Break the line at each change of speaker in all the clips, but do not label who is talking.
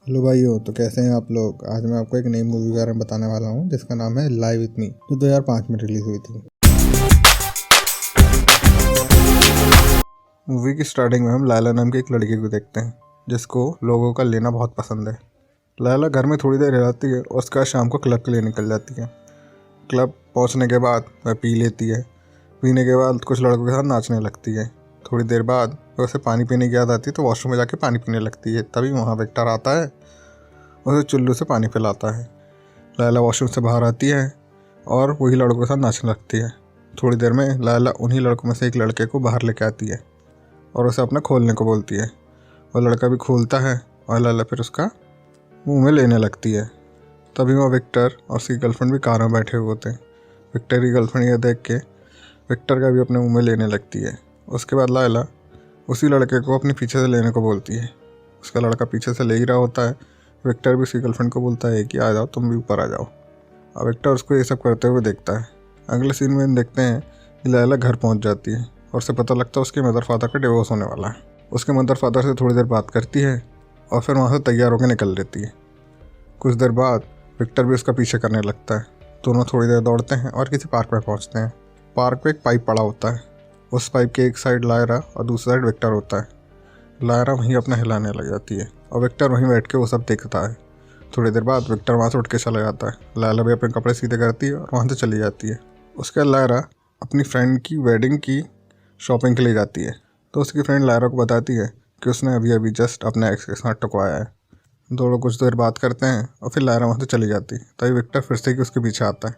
Hello भाइयों, तो कैसे हैं आप लोग। आज मैं आपको एक नई मूवी के बारे में बताने वाला हूँ जिसका नाम है लाइव विथ मी, जो 2005 में रिलीज हुई थी। मूवी की स्टार्टिंग में हम लैला नाम की एक लड़की को देखते हैं जिसको लोगों का लेना बहुत पसंद है। लैला घर में थोड़ी देर रहती है और उसके बाद शाम को क्लब के लिए निकल जाती है। क्लब पहुँचने के बाद वह पी लेती है। पीने के बाद कुछ लड़कों के साथ नाचने लगती है। थोड़ी देर बाद वह उसे पानी पीने की याद आती है तो वॉशरूम में जाके पानी पीने लगती है। तभी वहाँ विक्टर आता है, उसे चुल्लू से पानी पिलाता है। लैला वॉशरूम से बाहर आती है और वही लड़कों के साथ नाचने लगती है। थोड़ी देर में लैला उन्हीं लड़कों में से एक लड़के को बाहर लेके आती है और उसे अपना खोलने को बोलती है। वह लड़का भी खोलता है और लैला फिर उसका मुंह में लेने लगती है। तभी वह विक्टर और उसकी गर्लफ्रेंड भी कार में बैठे हुए होते हैं। विक्टर की गर्लफ्रेंड यह देख के विक्टर का भी अपने मुंह में लेने लगती है। उसके बाद लैला उसी लड़के को अपने पीछे से लेने को बोलती है। उसका लड़का पीछे से ले ही रहा होता है। विक्टर भी उसकी गर्लफ्रेंड को बोलता है कि आ जाओ, तुम भी ऊपर आ जाओ। अब विक्टर उसको ये सब करते हुए देखता है। अगले सीन में देखते हैं कि लैला घर पहुंच जाती है और उसे पता लगता है उसके मदर फादर का डिवोर्स होने वाला है। उसके मदर फादर से थोड़ी देर बात करती है और फिर वहाँ से तैयार होकर निकल लेती है। कुछ देर बाद विक्टर भी उसका पीछे करने लगता है। दोनों थोड़ी देर दौड़ते हैं और किसी पार्क में पहुँचते हैं। पार्क में एक पाइप पड़ा होता है। उस पाइप के एक साइड लायरा और दूसरी साइड विक्टर होता है। लायरा वहीं अपना हिलाने लग जाती है और विक्टर वहीं बैठ के वो सब देखता है। थोड़ी देर बाद विक्टर वहाँ से उठ के चला जाता है। लैला भी अपने कपड़े सीधे करती है और वहाँ से चली जाती है। उसके बाद लैला अपनी फ्रेंड की वेडिंग की शॉपिंग के लिए जाती है तो उसकी फ्रेंड लैला को बताती है कि उसने अभी अभी जस्ट अपने एक्स के साथ टकवाया है। दोनों कुछ देर बात करते हैं और फिर लैला वहाँ से चली जाती है। तभी विक्टर फिर से कि उसके पीछे आता है,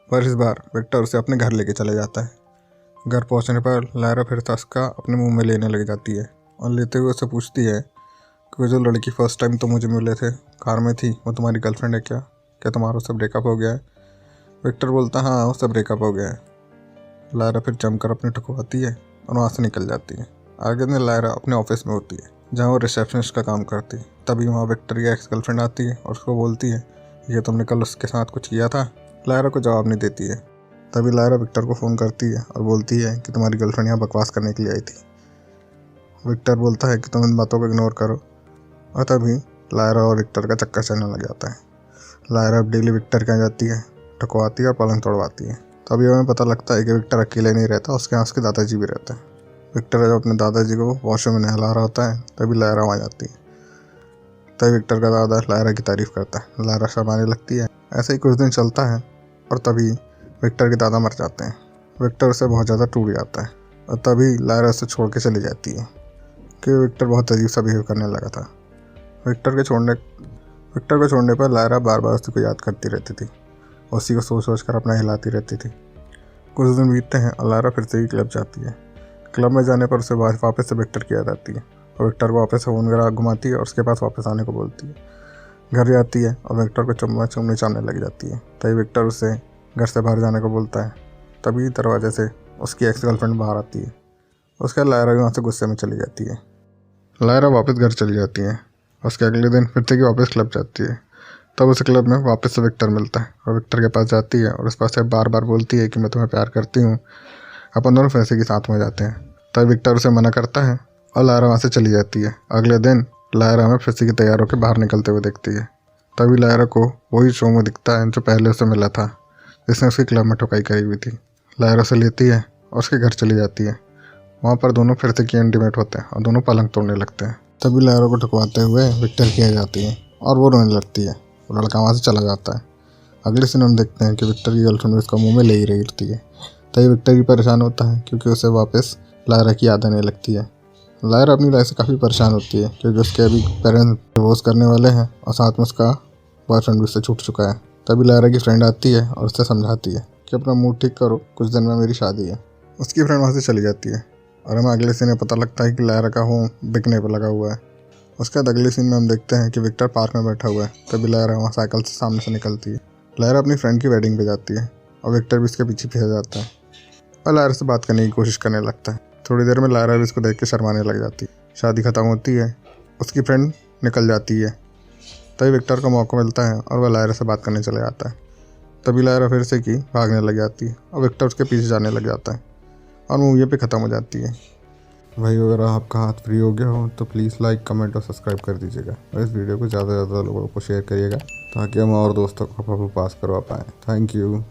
पर इस बार विक्टर उसे अपने घर लेके चले जाता है। घर पहुँचने पर लैला फिर से उसका अपने मुँह में लेने लग जाती है और लेते हुए उससे पूछती है कि जो लड़की फर्स्ट टाइम तो मुझे मिले थे कार में थी, वो तुम्हारी गर्लफ्रेंड है क्या? क्या तुम्हारा उससे ब्रेकअप हो गया है? विक्टर बोलता है हाँ, उससे ब्रेकअप हो गया है। लायरा फिर जमकर अपनी टकवाती है और वहाँ से निकल जाती है। आगे दिन लायरा अपने ऑफिस में होती है जहाँ वो रिसेप्शनिस्ट का काम करती है। तभी वहाँ विक्टर की एक्स गर्लफ्रेंड आती है और उसको बोलती है ये तुमने कल उसके साथ कुछ किया था? लायरा को जवाब नहीं देती है। तभी लायरा विक्टर को फ़ोन करती है और बोलती है कि तुम्हारी गर्लफ्रेंड यहाँ बकवास करने के लिए आई थी। विक्टर बोलता है कि तुम इन बातों को इग्नोर करो और तभी लायरा और विक्टर का चक्कर चलने लग जाता है। लायरा अब डेली विक्टर के यहाँ जाती है, ठकवाती है और पलंग तोड़वाती है। तभी हमें पता लगता है कि विक्टर अकेले नहीं रहता, उसके यहाँ उसके दादाजी भी रहते हैं। विक्टर जब अपने दादाजी को वॉशरूम में नहला रहा होता है तभी लायरा वहाँ जाती है। तभी विक्टर का दादा लायरा की तारीफ़ करता है। लायरा शर्माने लगती है। ऐसे ही कुछ दिन चलता है और तभी विक्टर के दादा मर जाते हैं। विक्टर उससे बहुत ज़्यादा टूट जाता है और तभी लायरा उसे छोड़ के चली जाती है कि विक्टर बहुत अजीब सा बिहेव करने लगा था। विक्टर को छोड़ने पर लायरा बार बार उसी को याद करती रहती थी। उसी को सोच सोच कर अपना हिलाती रहती थी। कुछ दिन बीतते हैं और लायरा फिर से ही क्लब जाती है। क्लब में जाने पर उसे वापस से विक्टर की याद आती है और विक्टर को वापस फ़ोन करा घुमाती है और उसके पास वापस आने को बोलती है। घर जाती है और विक्टर को चुम्मा चुम्मी चाहने लग जाती है। तभी विक्टर उसे घर से बाहर जाने को बोलता है। तभी दरवाजे से उसकी एक्स गर्लफ्रेंड बाहर आती है। उसके बाद लायरा भी वहाँ से गुस्से में चली जाती है। लायरा वापस घर चली जाती है। उसके अगले दिन फिर से कि वापस क्लब जाती है। तब उस क्लब में वापस से विक्टर मिलता है और विक्टर के पास जाती है और उस पास से बार बार बोलती है कि मैं तुम्हें प्यार करती हूँ, अपन दोनों फिर से कि साथ में जाते हैं। तब विक्टर उसे मना करता है और लायरा वहाँ से चली जाती है। अगले दिन लायरा हमें फिर से की तैयार होकर बाहर निकलते हुए दिखती है। तभी लायरा को वही शो में दिखता है जो पहले उसे मिला था, जिसने उसकी क्लब में ठुकाई करी हुई थी। लायरा उसे लेती है और उसके घर चली जाती है। वहाँ पर दोनों फिर से की इंटीमेट होते हैं और दोनों पलंग तोड़ने लगते हैं। तभी लायरा को ठुकवाते हुए विक्टर की आ जाती है और वो रोने लगती है। वो लड़का वहाँ से चला जाता है। अगले सीन हम देखते हैं कि विक्टर की गर्लफ्रेंड उसका मुंह में ले ही रही होती है। तभी विक्टर भी परेशान होता है क्योंकि उसे वापस लायरा की याद आने लगती है। लायरा अपनी लाइफ से काफ़ी परेशान होती है क्योंकि उसके अभी पेरेंट्स डिवोर्स करने वाले हैं और साथ में उसका बॉयफ्रेंड भी उससे छूट चुका है। तभी लायरा की फ्रेंड आती है और उससे समझाती है कि अपना मूड ठीक करो, कुछ दिन में मेरी शादी है। उसकी फ्रेंड वहाँ से चली जाती है और हमें अगले सीन में पता लगता है कि लायरा का होम बिकने पर लगा हुआ है। उसके बाद अगले सीन में हम देखते हैं कि विक्टर पार्क में बैठा हुआ है। तभी लायरा वहाँ साइकिल से सामने से निकलती है। लायरा अपनी फ्रेंड की वेडिंग पे जाती है और विक्टर भी उसके पीछे पीछे जाता है और लायरा से बात करने की कोशिश करने लगता है। थोड़ी देर में लायरा भी उसको देख के शर्माने लग जाती है। शादी ख़त्म होती है, उसकी फ्रेंड निकल जाती है। तभी विक्टर को मौका मिलता है और वह लायरा से बात करने चले जाता है। तभी लायरा फिर से की भागने लग जाती है और विक्टर उसके पीछे जाने लग जाता है और मूवी पे ख़त्म हो जाती है। भाई अगर आपका हाथ फ्री हो गया हो तो प्लीज़ लाइक कमेंट और सब्सक्राइब कर दीजिएगा और इस वीडियो को ज़्यादा से ज़्यादा लोगों को शेयर करिएगा ताकि हम और दोस्तों को पास करवा पाएँ। Thank you.